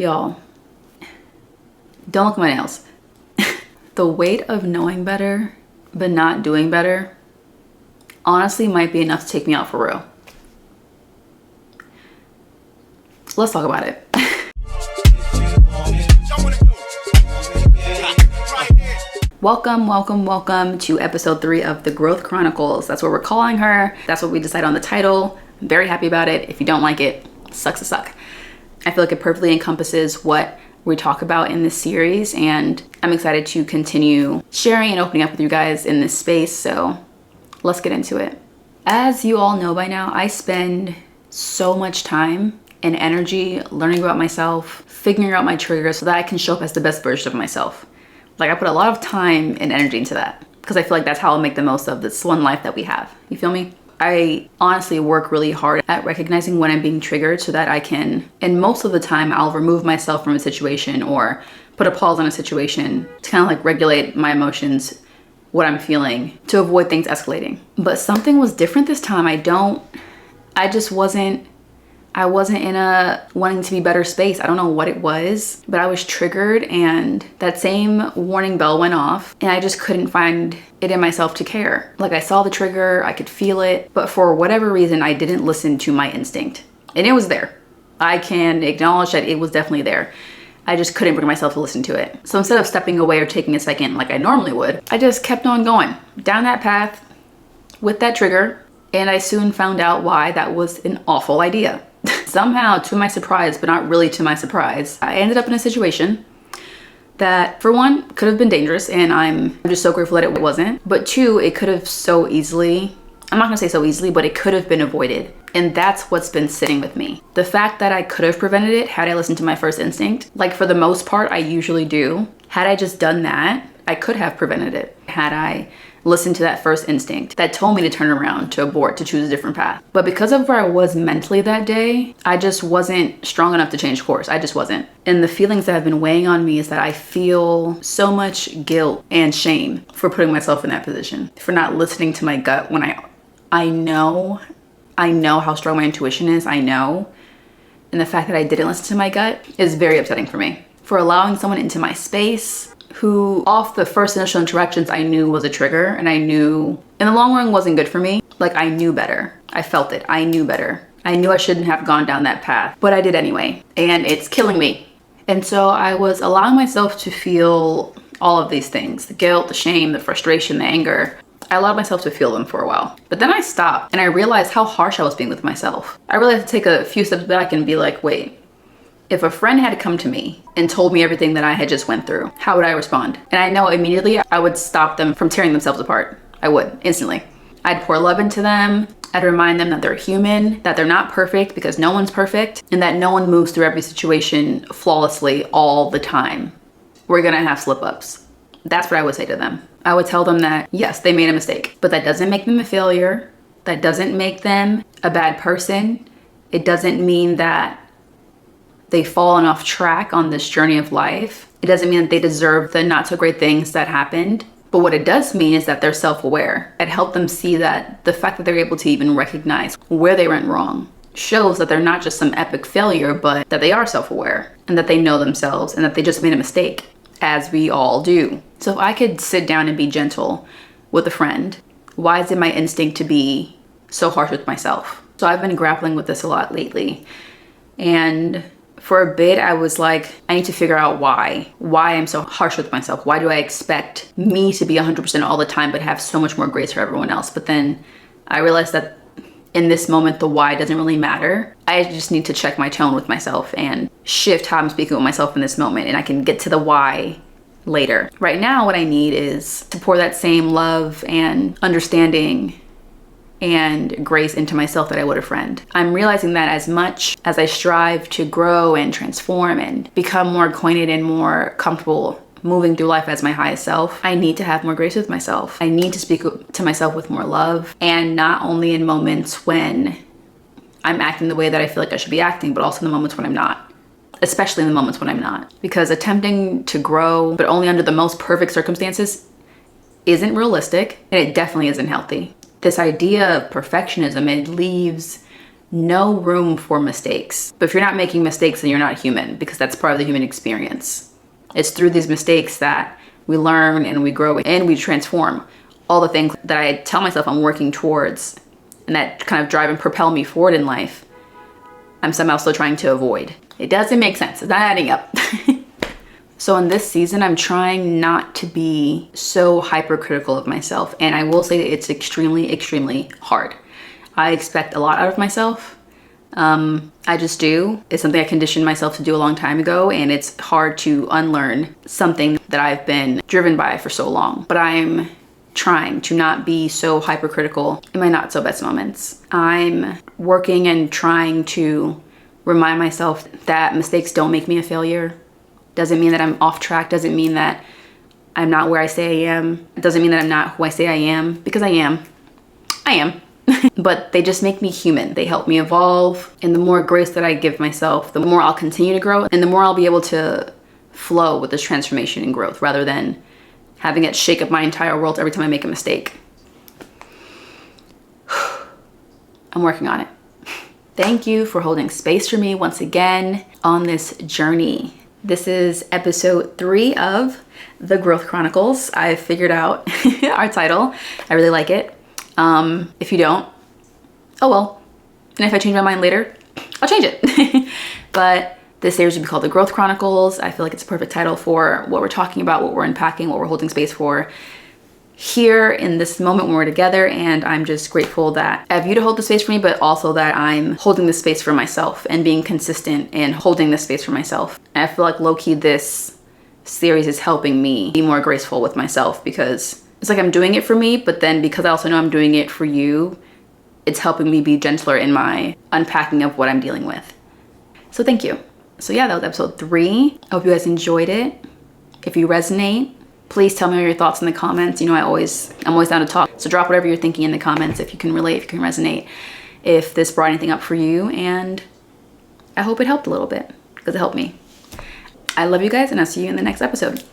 Y'all, don't look at my nails. The weight of knowing better but not doing better honestly might be enough to take me out for real. Let's talk about it. Welcome to episode 3 of the Growth Chronicles. That's what we're calling her. That's what we decided on the title. I'm very happy about it. If you don't like it, sucks to suck. I feel like it perfectly encompasses what we talk about in this series, and I'm excited to continue sharing and opening up with you guys in this space, so let's get into it. As you all know by now, I spend so much time and energy learning about myself, figuring out my triggers so that I can show up as the best version of myself. Like, I put a lot of time and energy into that because I feel like that's how I'll make the most of this one life that we have. You feel me? I honestly work really hard at recognizing when I'm being triggered so that I can, and most of the time I'll remove myself from a situation or put a pause on a situation to kind of like regulate my emotions, what I'm feeling, to avoid things escalating. But something was different this time. I wasn't in a wanting to be better space. I don't know what it was, but I was triggered and that same warning bell went off and I just couldn't find it in myself to care. Like, I saw the trigger, I could feel it, but for whatever reason, I didn't listen to my instinct. And it was there. I can acknowledge that it was definitely there. I just couldn't bring myself to listen to it. So instead of stepping away or taking a second like I normally would, I just kept on going down that path with that trigger, and I soon found out why that was an awful idea. Somehow, to my surprise, but not really to my surprise, I ended up in a situation that, for one, could have been dangerous, and I'm just so grateful that it wasn't. But two, it could have so easily, I'm not gonna say so easily, but it could have been avoided. And that's what's been sitting with me. The fact that I could have prevented it had I listened to my first instinct. Like, for the most part, I usually do. Had I just done that, I could have prevented it. Had I listened to that first instinct that told me to turn around, to abort, to choose a different path. But because of where I was mentally that day, I just wasn't strong enough to change course. I just wasn't. And the feelings that have been weighing on me is that I feel so much guilt and shame for putting myself in that position, for not listening to my gut when I know how strong my intuition is, I know. And the fact that I didn't listen to my gut is very upsetting for me. For allowing someone into my space who, off the first initial interactions, I knew was a trigger, and I knew in the long run wasn't good for me. Like, I knew better. I felt it. I knew better. I knew I shouldn't have gone down that path, but I did anyway, and it's killing me. And so I was allowing myself to feel all of these things, the guilt, the shame, the frustration, the anger. I allowed myself to feel them for a while, but then I stopped and I realized how harsh I was being with myself. I really had to take a few steps back and be like, wait, if a friend had come to me and told me everything that I had just went through, how would I respond? And I know immediately I would stop them from tearing themselves apart. I would, instantly. I'd pour love into them. I'd remind them that they're human, that they're not perfect because no one's perfect, and that no one moves through every situation flawlessly all the time. We're gonna have slip-ups. That's what I would say to them. I would tell them that, yes, they made a mistake, but that doesn't make them a failure. That doesn't make them a bad person. It doesn't mean that they've fallen off track on this journey of life. It doesn't mean that they deserve the not so great things that happened. But what it does mean is that they're self-aware. It helped them see that the fact that they're able to even recognize where they went wrong shows that they're not just some epic failure, but that they are self-aware and that they know themselves and that they just made a mistake, as we all do. So if I could sit down and be gentle with a friend, why is it my instinct to be so harsh with myself? So I've been grappling with this a lot lately. And for a bit, I was like, I need to figure out why I'm so harsh with myself. Why do I expect me to be 100% all the time, but have so much more grace for everyone else? But then I realized that in this moment, the why doesn't really matter. I just need to check my tone with myself and shift how I'm speaking with myself in this moment. And I can get to the why later. Right now, what I need is to pour that same love and understanding and grace into myself that I would a friend. I'm realizing that as much as I strive to grow and transform and become more acquainted and more comfortable moving through life as my highest self, I need to have more grace with myself. I need to speak to myself with more love, and not only in moments when I'm acting the way that I feel like I should be acting, but also in the moments when I'm not. Especially in the moments when I'm not. Because attempting to grow, but only under the most perfect circumstances, isn't realistic, and it definitely isn't healthy. This idea of perfectionism, it leaves no room for mistakes. But if you're not making mistakes, then you're not human, because that's part of the human experience. It's through these mistakes that we learn and we grow and we transform. All the things that I tell myself I'm working towards and that kind of drive and propel me forward in life, I'm somehow still trying to avoid. It doesn't make sense. It's not adding up. So in this season, I'm trying not to be so hypercritical of myself. And I will say that it's extremely, extremely hard. I expect a lot out of myself. I just do. It's something I conditioned myself to do a long time ago, and it's hard to unlearn something that I've been driven by for so long. But I'm trying to not be so hypercritical in my not so best moments. I'm working and trying to remind myself that mistakes don't make me a failure. Doesn't mean that I'm off track. Doesn't mean that I'm not where I say I am. It doesn't mean that I'm not who I say I am, because I am. I am. But they just make me human. They help me evolve. And the more grace that I give myself, the more I'll continue to grow, and the more I'll be able to flow with this transformation and growth, rather than having it shake up my entire world every time I make a mistake. I'm working on it. Thank you for holding space for me once again on this journey. This is episode 3 of The Growth Chronicles. I figured out our title. I really like it. If you don't, oh well. And if I change my mind later, I'll change it. But this series would be called The Growth Chronicles. I feel like it's a perfect title for what we're talking about, what we're unpacking, what we're holding space for here in this moment when we're together. And I'm just grateful that I have you to hold the space for me, but also that I'm holding the space for myself and being consistent in holding this space for myself. And I feel like low-key this series is helping me be more graceful with myself, because it's like I'm doing it for me, but then because I also know I'm doing it for you, it's helping me be gentler in my unpacking of what I'm dealing with. So thank you. So yeah, that was episode 3. I hope you guys enjoyed it. If you resonate, please tell me your thoughts in the comments. You know, I'm always down to talk. So drop whatever you're thinking in the comments, if you can relate, if you can resonate, if this brought anything up for you. And I hope it helped a little bit, because it helped me. I love you guys, and I'll see you in the next episode.